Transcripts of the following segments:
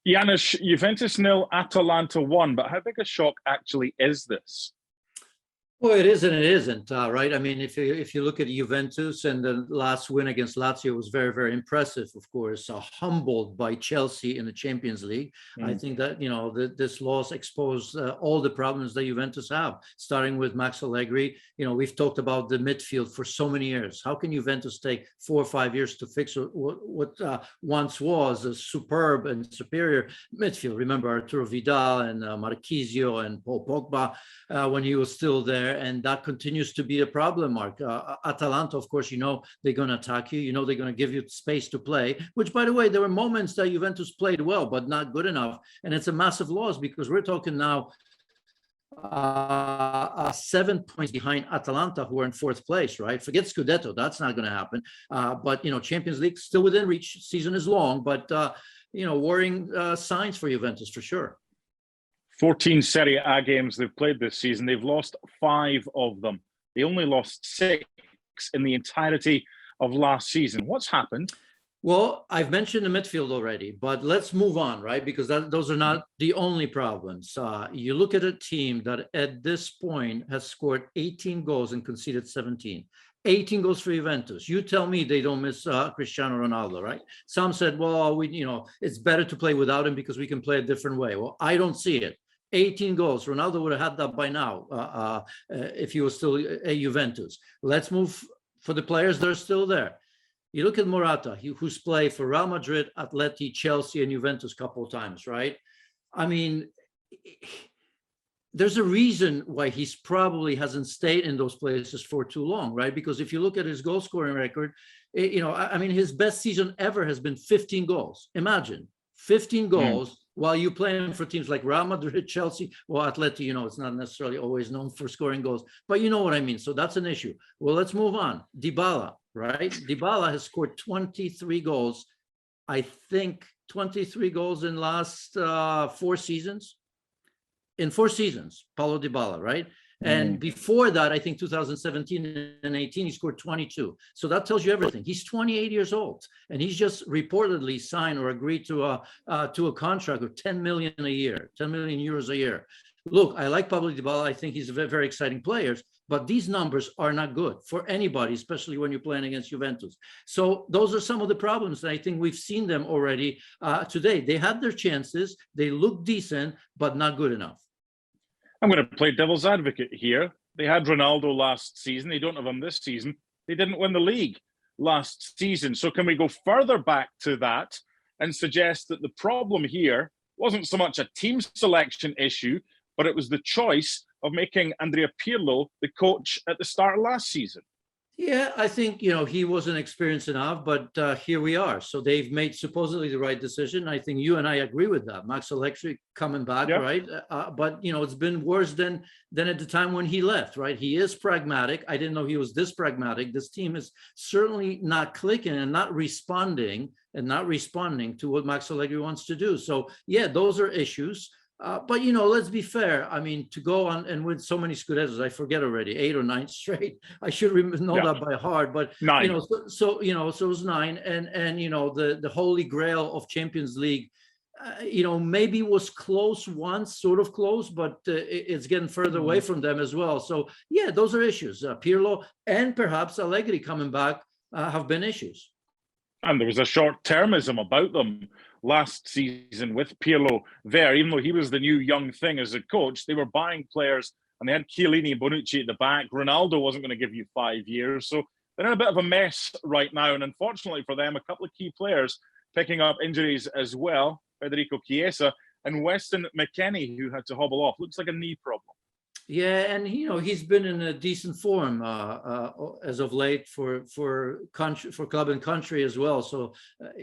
Janusz, Juventus 0, Atalanta 1, but how big a shock actually is this? Well, it is and it isn't, right? I mean, if you look at Juventus and the last win against Lazio was very, very impressive, of course, humbled by Chelsea in the Champions League. I think that, this loss exposed all the problems that Juventus have, starting with Max Allegri. We've talked about the midfield for so many years. How can Juventus take 4 or 5 years to fix what once was a superb and superior midfield? Remember Arturo Vidal and Marchisio and Paul Pogba when he was still there. And that continues to be a problem, Mark. Atalanta, of course, they're going to attack you. They're going to give you space to play, which, by the way, there were moments that Juventus played well, but not good enough. And it's a massive loss because we're talking now 7 points behind Atalanta, who are in 4th place, right? Forget Scudetto. That's not going to happen. But, Champions League still within reach. Season is long, but, worrying signs for Juventus for sure. 14 Serie A games they've played this season. They've lost 5 of them. They only lost 6 in the entirety of last season. What's happened? Well, I've mentioned the midfield already, but let's move on, right? Because those are not the only problems. You look at a team that at this point has scored 18 goals and conceded 17. 18 goals for Juventus. You tell me they don't miss Cristiano Ronaldo, right? Some said, well, it's better to play without him because we can play a different way. Well, I don't see it. 18 goals. Ronaldo would have had that by now if he was still a Juventus. Let's move for the players that are still there. You look at Morata, who's played for Real Madrid, Atleti, Chelsea, and Juventus a couple of times, right? I mean, there's a reason why he's probably hasn't stayed in those places for too long, right? Because if you look at his goal scoring record, his best season ever has been 15 goals. Imagine 15 goals. While you playing for teams like Real Madrid, Chelsea, or Atleti, it's not necessarily always known for scoring goals, but you know what I mean. So that's an issue. Well, let's move on. Dybala, right? Dybala has scored 23 goals. I think 23 goals in last 4 seasons. In 4 seasons, Paulo Dybala, right? And before that, I think 2017 and 18, he scored 22. So that tells you everything. He's 28 years old, and he's just reportedly signed or agreed to a contract of 10 million a year, 10 million euros a year. Look, I like Pablo Dybala. I think he's a very, very exciting player, but these numbers are not good for anybody, especially when you're playing against Juventus. So those are some of the problems, and I think we've seen them already today. They had their chances. They look decent, but not good enough. I'm going to play devil's advocate here. They had Ronaldo last season. They don't have him this season. They didn't win the league last season. So can we go further back to that and suggest that the problem here wasn't so much a team selection issue, but it was the choice of making Andrea Pirlo the coach at the start of last season? Yeah, I think, he wasn't experienced enough, but here we are. So they've made supposedly the right decision. I think you and I agree with that. Max Allegri coming back, right? But, it's been worse than at the time when he left, right? He is pragmatic. I didn't know he was this pragmatic. This team is certainly not clicking and not responding to what Max Allegri wants to do. So, yeah, those are issues. But, let's be fair. I mean, to go on and win so many Scudettos, I forget already, 8 or 9 straight. I should know that by heart. But, 9. So it was 9. And the holy grail of Champions League, maybe was close once, sort of close, but it's getting further away from them as well. So, yeah, those are issues. Pirlo and perhaps Allegri coming back have been issues. And there was a short-termism about them last season with Pirlo there. Even though he was the new young thing as a coach, they were buying players and they had Chiellini and Bonucci at the back. Ronaldo wasn't going to give you 5 years. So they're in a bit of a mess right now. And unfortunately for them, a couple of key players picking up injuries as well. Federico Chiesa and Weston McKennie, who had to hobble off. Looks like a knee problem. Yeah, and he's been in a decent form as of late for club and country as well. So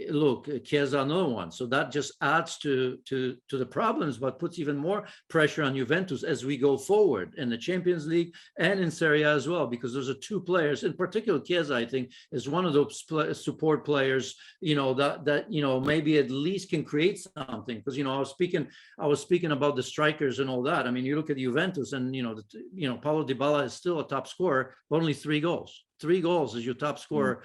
look, Chiesa another one. So that just adds to the problems, but puts even more pressure on Juventus as we go forward in the Champions League and in Serie A as well, because those are 2 players, in particular Chiesa, I think, is one of those support players, that maybe at least can create something. Because I was speaking about the strikers and all that. I mean, you look at Juventus and and Paulo Dybala is still a top scorer, but only 3 goals. 3 goals is your top scorer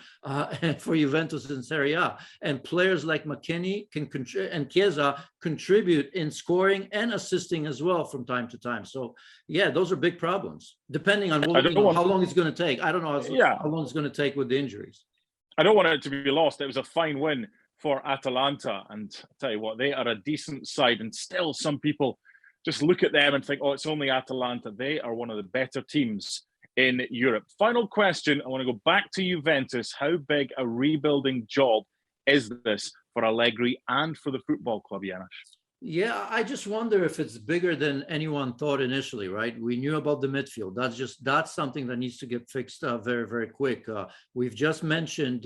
for Juventus in Serie A. And players like McKennie and Chiesa contribute in scoring and assisting as well from time to time. So, yeah, those are big problems, depending on how long it's going to take. I don't know how long it's going to take with the injuries. I don't want it to be lost. It was a fine win for Atalanta. And I tell you what, they are a decent side. And still some people just look at them and think, oh, it's only Atalanta. They are one of the better teams in Europe. Final question. I want to go back to Juventus. How big a rebuilding job is this for Allegri and for the football club, Janusz? Yeah, I just wonder if it's bigger than anyone thought initially, right? We knew about the midfield. That's something that needs to get fixed very, very quick. We've just mentioned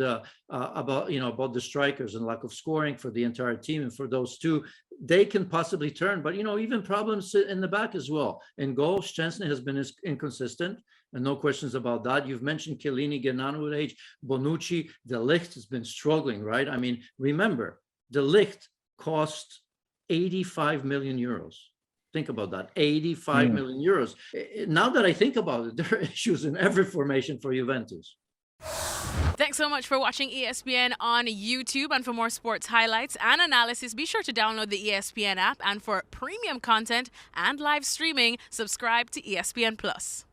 about the strikers and lack of scoring for the entire team, and for those two, they can possibly turn. But even problems in the back as well. In goal, Szczęsny has been inconsistent, and no questions about that. You've mentioned Chiellini getting on with age, Bonucci, De Ligt has been struggling, right? I mean, remember, De Ligt cost 85 million euros. Think about that, 85 million euros. Now that I think about it, there are issues in every formation for Juventus. Thanks so much for watching ESPN on YouTube. And for more sports highlights and analysis, be sure to download the ESPN app. And for premium content and live streaming, subscribe to ESPN Plus.